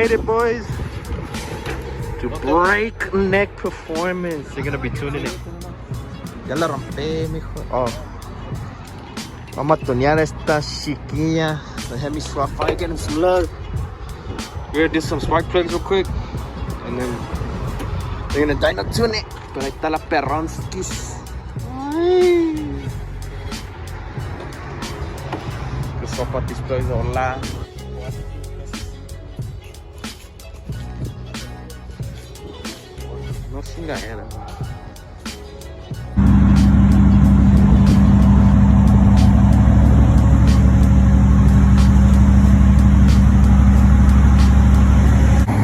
made it, boys, to breakneck performance. They're gonna be tuning in. Ya la rompé, mijo. Oh. Vamos a tunear esta chiquilla. The Hemi swap fire, get him some love. We're gonna do some spark plugs real quick. And then they're gonna dyno tune it. Pero ahí está la perronskis. Que sopa these plugs, hola. No chingadera.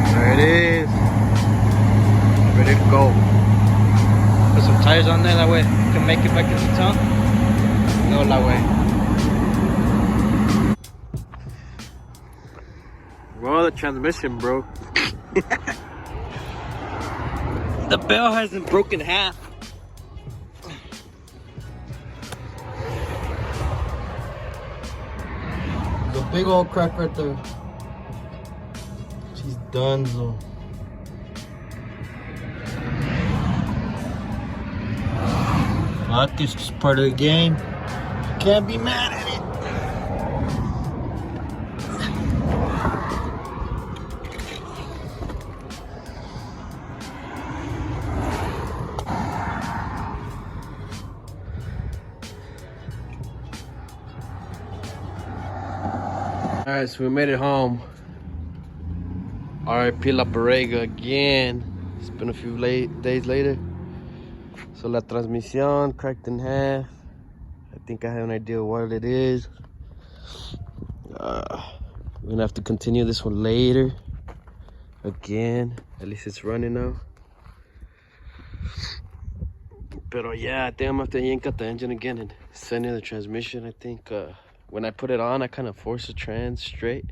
There it is. Ready to go. Put some tires on there, that way you can make it back into town. Go that way. Well, the transmission broke. The bell hasn't broken half. The big old crack right there. She's done, so. Fuck, it's just part of the game. Can't be mad at it. Alright, so we made it home. R.I.P. La Borrega again. It's been a few days later. So la transmisión cracked in half. I think I have an idea of what it is. We're gonna have to continue this one later. Again, at least it's running now. Pero yeah, I think I'm gonna have to yank out the engine again and send in the transmission. I think when I put it on, I kind of forced the trans straight.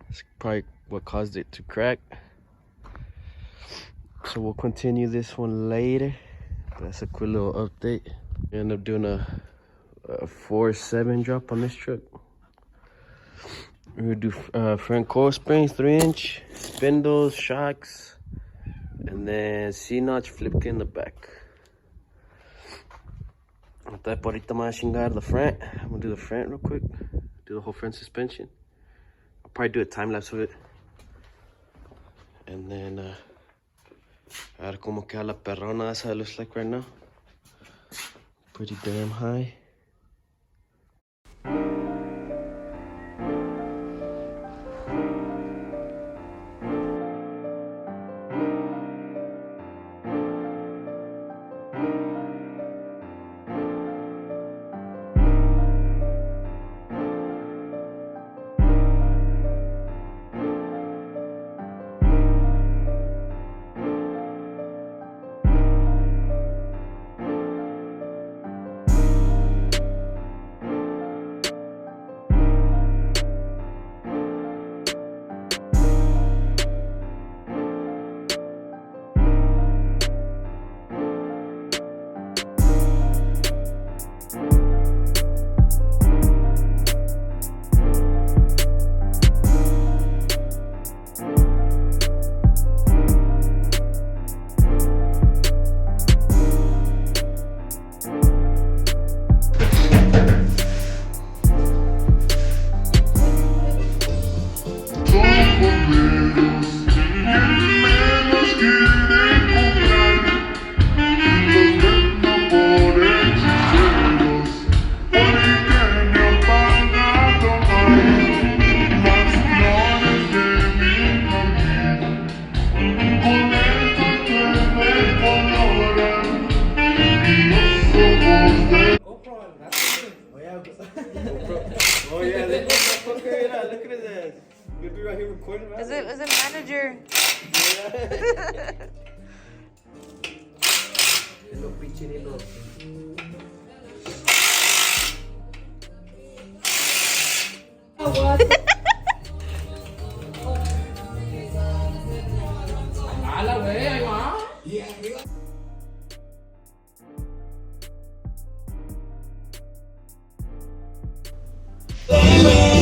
That's probably what caused it to crack. So we'll continue this one later. That's a quick little update. We end up doing a 4.7 drop on this truck. We're gonna do front coil springs, 3-inch, spindles, shocks, and then C-notch flip kit in the back. Ahorita I'm gonna chingar the front. I'm gonna do the front real quick. Do the whole front suspension. I'll probably do a time lapse of it. And then a ver como queda la perrona. That's how it looks like right now. Pretty damn high. Oh yeah, look at his ass. You'll be right here recording. Is it manager? Yeah.